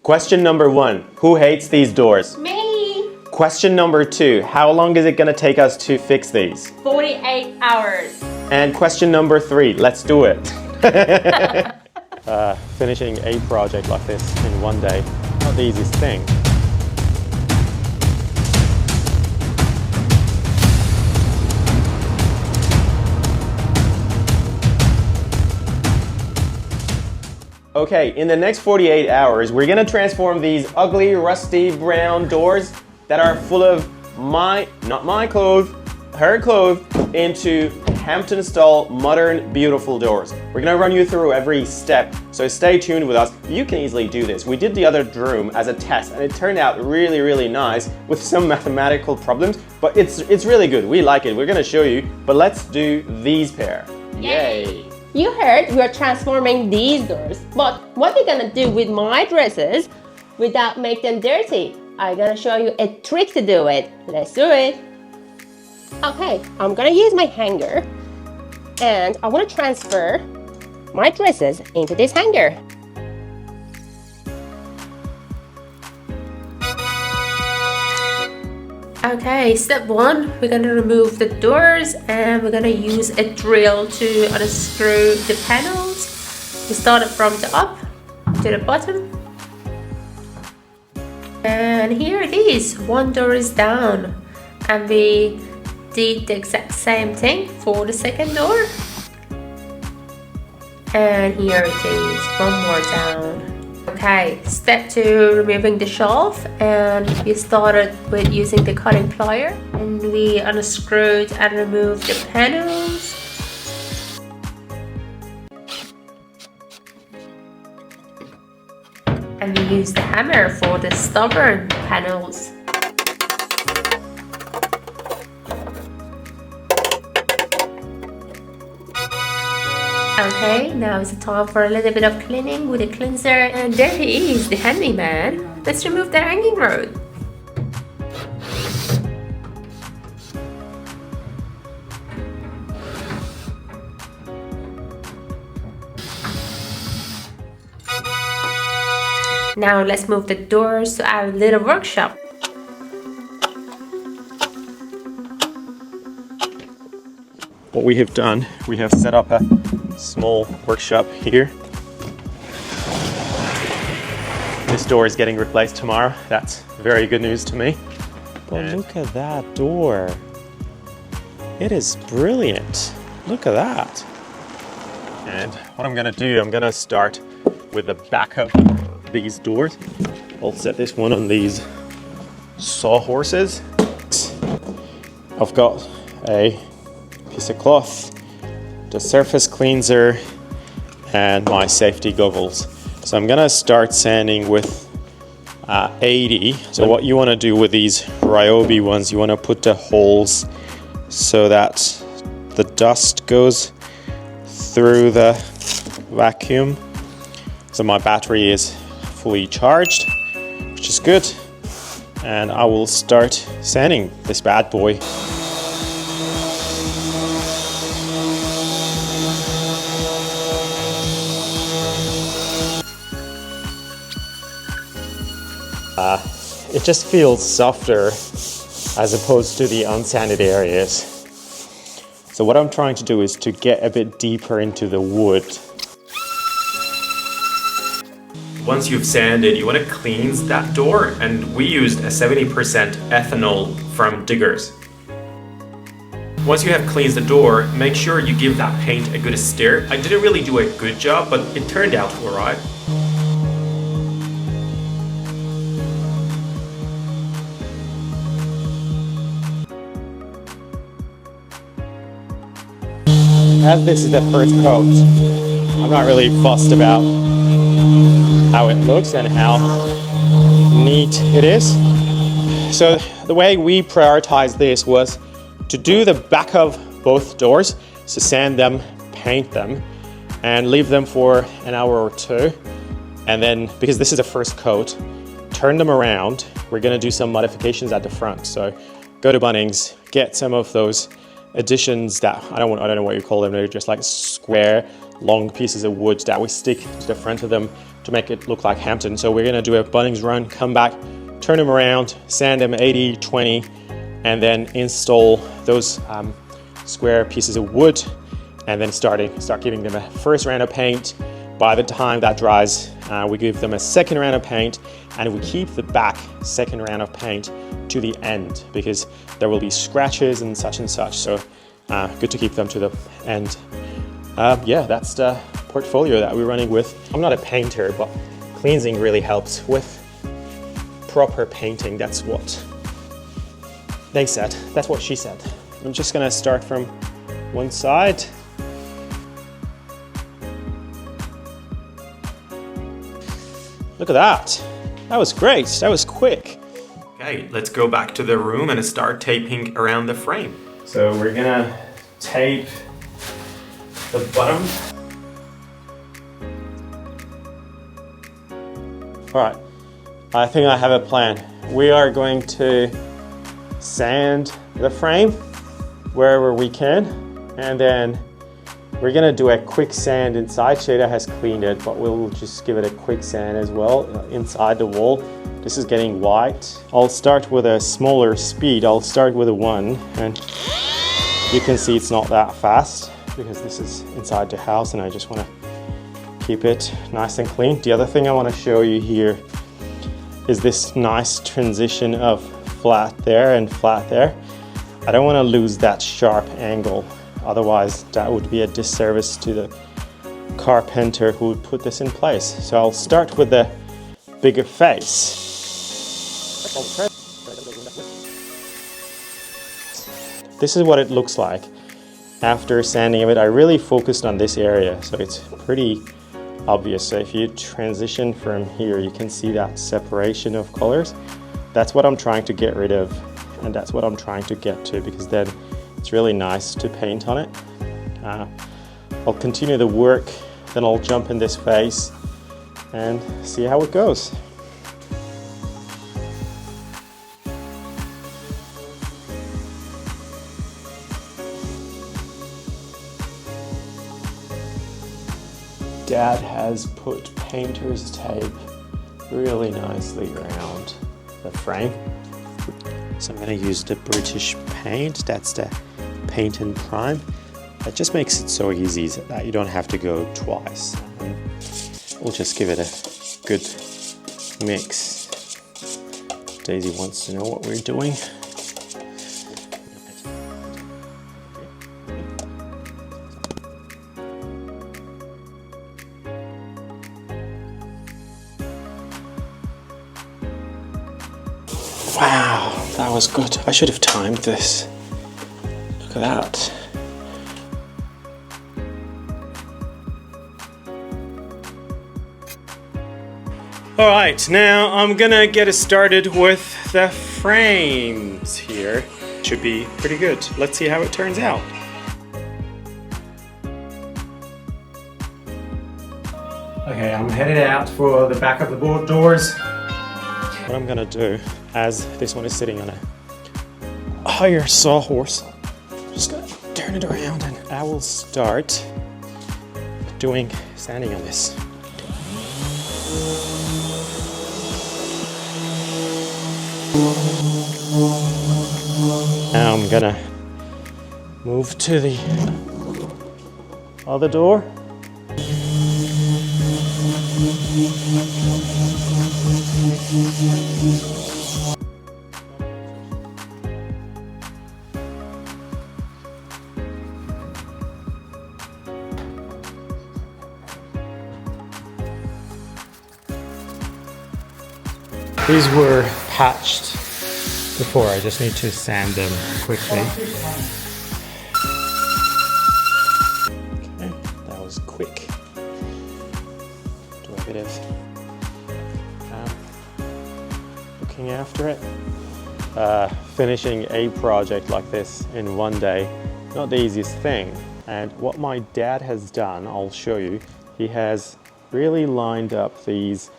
Question number 1, who hates these doors? Me! Question number 2, how long is it going to take us to fix these? 48 hours. And question number 3, let's do it. Finishing a project like this in one day, not the easiest thing. Okay, in the next 48 hours, we're gonna transform these ugly, rusty, brown doors that are full of not my clothes, her clothes, into Hampton-style, modern, beautiful doors. We're gonna run you through every step, so stay tuned with us. You can easily do this. We did the other room as a test, and it turned out really, really nice with some mathematical problems, but it's really good. We like it. We're gonna show you, but let's do these pair. Yay! You heard we are transforming these doors, but what we're gonna do with my dresses without make them dirty? I'm gonna show you a trick to do it. Let's do it. Okay, I'm gonna use my hanger and I wanna transfer my dresses into this hanger. Okay, step 1, we're going to remove the doors and we're going to use a drill to unscrew the panels. We start it from the up to the bottom. And here it is, one door is down. And we did the exact same thing for the second door. And here it is, one more down. Okay, step 2, removing the shelf, and we started with using the cutting plier and we unscrewed and removed the panels. And we used the hammer for the stubborn panels. Okay, now is the time for a little bit of cleaning with a cleanser, and there he is, the handyman. Let's remove the hanging rod. Now let's move the doors to our little workshop. What we have done, we have set up a small workshop here. This door is getting replaced tomorrow. That's very good news to me. But look at that door. It is brilliant. Look at that. And what I'm gonna do, I'm gonna start with the back of these doors. I'll set this one on these sawhorses. I've got a piece of cloth, the surface cleanser, and my safety goggles. So I'm gonna start sanding with 80. So what you wanna do with these Ryobi ones, you wanna put the holes so that the dust goes through the vacuum. So my battery is fully charged, which is good. And I will start sanding this bad boy. It just feels softer as opposed to the unsanded areas. So what I'm trying to do is to get a bit deeper into the wood. Once you've sanded, you want to cleanse that door, and we used a 70% ethanol from Diggers. Once you have cleansed the door, make sure you give that paint a good stir. I didn't really do a good job, but it turned out alright. As this is the first coat, I'm not really fussed about how it looks and how neat it is. So the way we prioritized this was to do the back of both doors, so sand them, paint them, and leave them for an hour or two. And then, because this is the first coat, turn them around. We're gonna do some modifications at the front. So go to Bunnings, get some of those additions that, I don't know what you call them, they're just like square, long pieces of wood that we stick to the front of them to make it look like Hampton. So we're gonna do a Bunnings run, come back, turn them around, sand them 80, 20, and then install those square pieces of wood, and then start giving them a first round of paint. By the time that dries, we give them a second round of paint, and we keep the back second round of paint to the end because there will be scratches and such. So good to keep them to the end. Yeah, that's the portfolio that we're running with. I'm not a painter, but cleansing really helps with proper painting. That's what they said. That's what she said. I'm just gonna start from one side. Look at that. That was great. That was quick. Okay, let's go back to the room and start taping around the frame. So we're gonna tape the bottom. All right, I think I have a plan. We are going to sand the frame wherever we can, and then we're gonna do a quick sand inside. Shada has cleaned it, but we'll just give it a quick sand as well inside the wall. This is getting white. I'll start with a smaller speed. I'll start with a 1, and you can see it's not that fast because this is inside the house and I just want to keep it nice and clean. The other thing I want to show you here is this nice transition of flat there and flat there. I don't want to lose that sharp angle, otherwise that would be a disservice to the carpenter who would put this in place. So I'll start with the bigger face. This is what it looks like after sanding of it. I really focused on this area, so it's pretty obvious. So if you transition from here, you can see that separation of colors. That's what I'm trying to get rid of, and that's what I'm trying to get to, because then it's really nice to paint on it. I'll continue the work, then I'll jump in this face and see how it goes. Dad has put painter's tape really nicely around the frame. So I'm going to use the British paint. That's the paint and prime. That just makes it so easy that you don't have to go twice. And we'll just give it a good mix. Daisy wants to know what we're doing. Wow, that was good. I should have timed this. Look at that. All right, now I'm gonna get started with the frames here. Should be pretty good. Let's see how it turns out. Okay, I'm headed out for the back of the board doors. What I'm gonna do, as this one is sitting on a higher sawhorse, I'm just gonna turn it around and I will start doing sanding on this. Now I'm gonna move to the other door. These were patched before, I just need to sand them quickly. Okay, that was quick. Do a bit of looking after it. Finishing a project like this in one day, not the easiest thing. And what my dad has done, I'll show you, he has really lined up these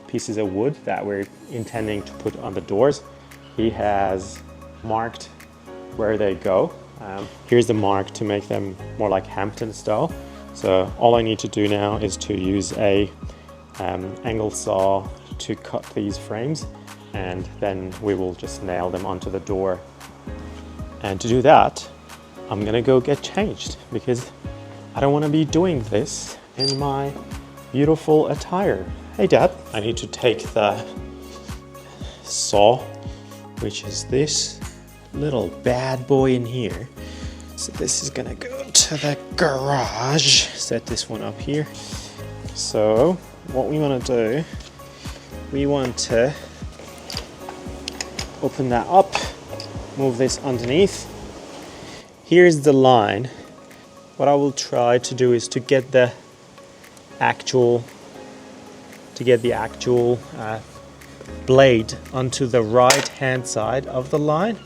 pieces of wood that we're intending to put on the doors. He has marked where they go. Here's the mark to make them more like Hampton style. So all I need to do now is to use a angle saw to cut these frames, and then we will just nail them onto the door. And to do that, I'm gonna go get changed because I don't want to be doing this in my beautiful attire. Hey Dad, I need to take the saw, which is this little bad boy in here. So this is gonna go to the garage. Set this one up here. So what we want to do, we want to open that up, move this underneath. Here's the line. What I will try to do is to get the actual blade onto the right hand side of the line.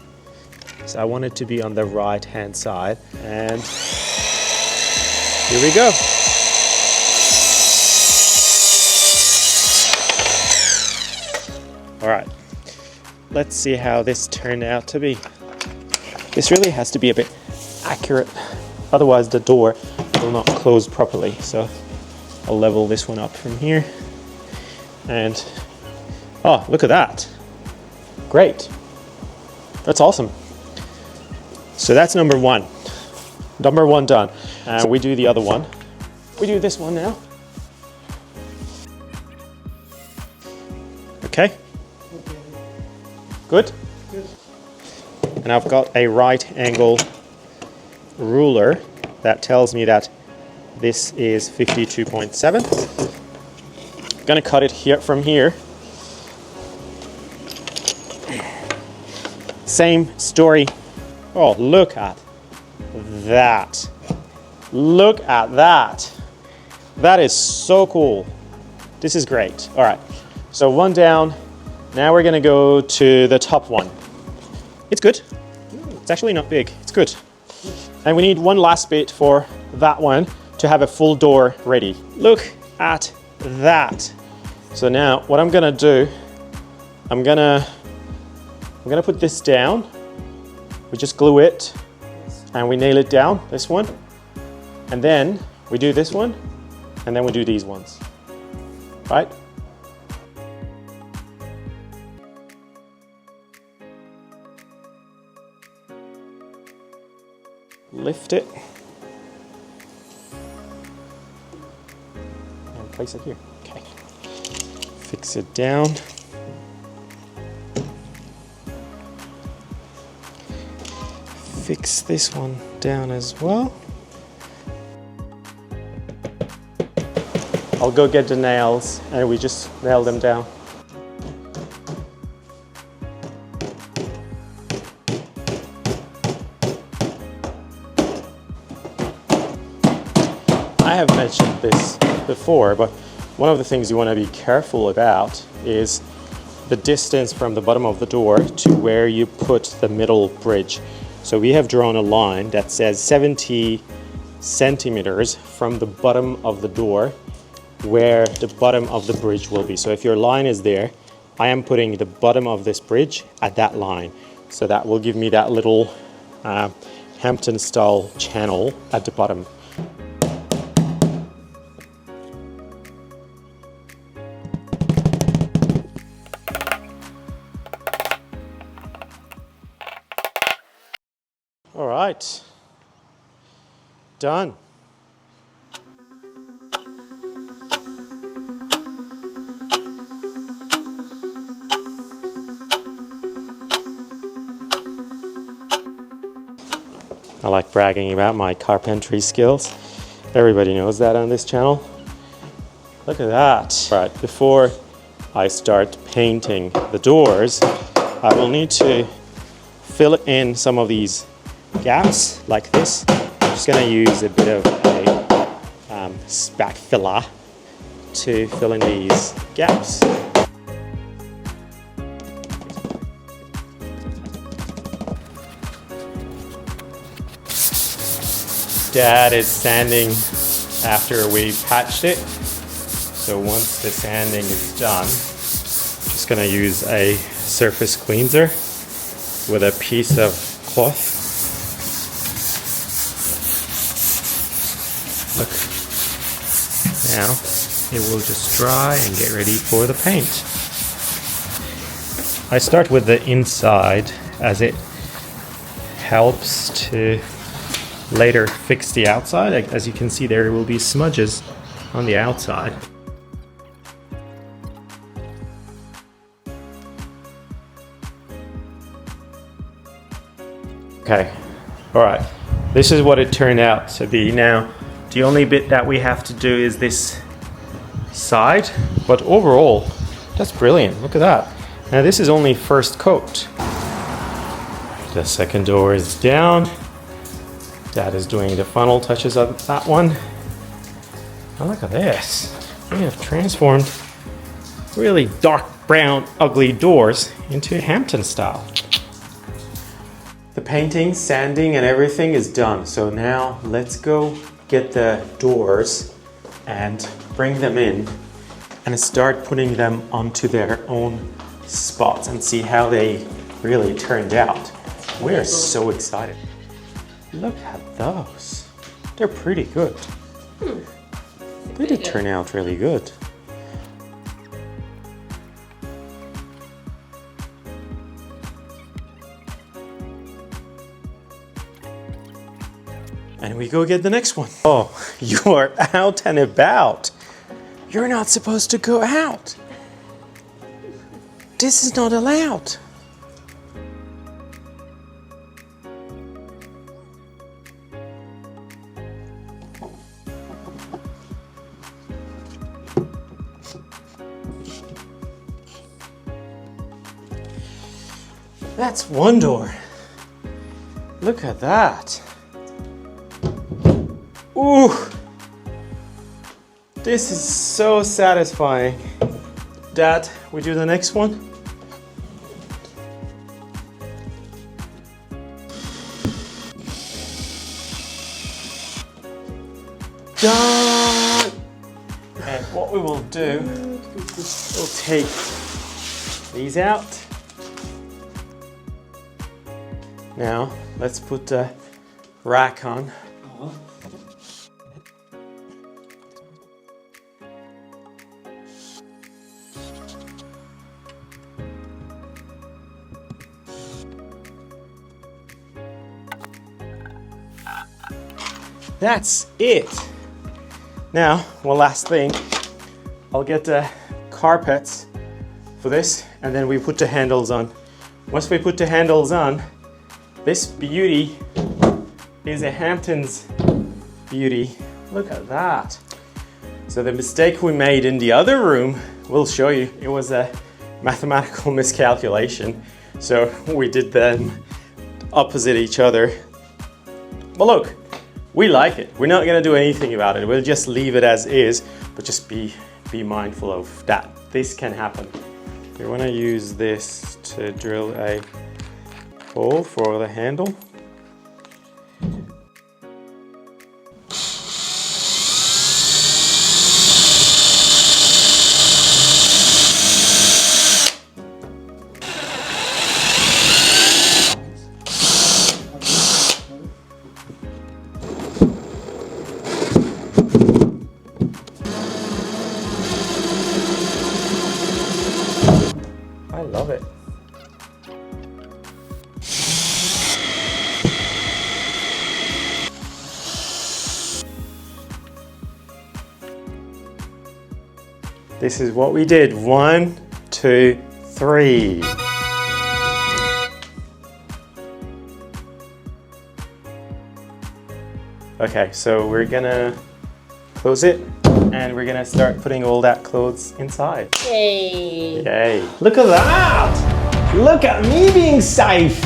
So I want it to be on the right hand side, and here we go. All right, let's see how this turned out to be. This really has to be a bit accurate, otherwise the door will not close properly. So I'll level this one up from here, and oh, look at that. Great. That's awesome. So that's number one. Number one done. And we do the other one. We do this one now. Okay. Good? Good. And I've got a right angle ruler that tells me that this is 52.7. I'm gonna cut it here from here. Same story. Oh, look at that. Look at that. That is so cool. This is great. All right, so one down. Now we're gonna go to the top one. It's good. It's actually not big, it's good. And we need one last bit for that one to have a full door ready. Look at that. So now what I'm gonna do, I'm gonna put this down. We just glue it and we nail it down, this one. And then we do this one, and then we do these ones, right? Lift it and place it here. Okay. Fix it down. Fix this one down as well. I'll go get the nails and we just nail them down. I have mentioned this before, but one of the things you want to be careful about is the distance from the bottom of the door to where you put the middle bridge. So we have drawn a line that says 70 centimeters from the bottom of the door where the bottom of the bridge will be. So if your line is there, I am putting the bottom of this bridge at that line. So that will give me that little Hampton-style channel at the bottom. All right, done. I like bragging about my carpentry skills. Everybody knows that on this channel. Look at that. All right, before I start painting the doors, I will need to fill in some of these gaps like this. I'm just going to use a bit of a spatula to fill in these gaps. Dad is sanding after we patched it. So once the sanding is done, I'm just going to use a surface cleanser with a piece of cloth. Look, now it will just dry and get ready for the paint. I start with the inside as it helps to later fix the outside. As you can see, there will be smudges on the outside. Okay, all right, this is what it turned out to be. Now, the only bit that we have to do is this side, but overall, that's brilliant. Look at that. Now, this is only first coat. The second door is down. Dad is doing the final touches on that one. Now look at this. We have transformed really dark brown, ugly doors into Hampton style. The painting, sanding, and everything is done. So now let's go get the doors and bring them in and start putting them onto their own spots and see how they really turned out. We're so excited. Look at those. They're pretty good. They did turn out really good. And we go get the next one. Oh, you are out and about. You're not supposed to go out. This is not allowed. That's one door. Look at that. Ooh. This is so satisfying. Dad, we do the next one? Done! And what we will do, we'll take these out. Now, let's put the rack on. That's it. Now, one last thing. I'll get the carpets for this, and then we put the handles on. Once we put the handles on, this beauty is a Hampton's beauty. Look at that. So the mistake we made in the other room, we'll show you, it was a mathematical miscalculation. So we did them opposite each other. But look, we like it. We're not gonna do anything about it. We'll just leave it as is, but just be mindful of that. This can happen. You wanna use this to drill a hole for the handle. I love it. This is what we did. 1, 2, 3. Okay, so we're gonna close it and we're gonna start putting all that clothes inside. Yay! Yay. Look at that! Look at me being safe!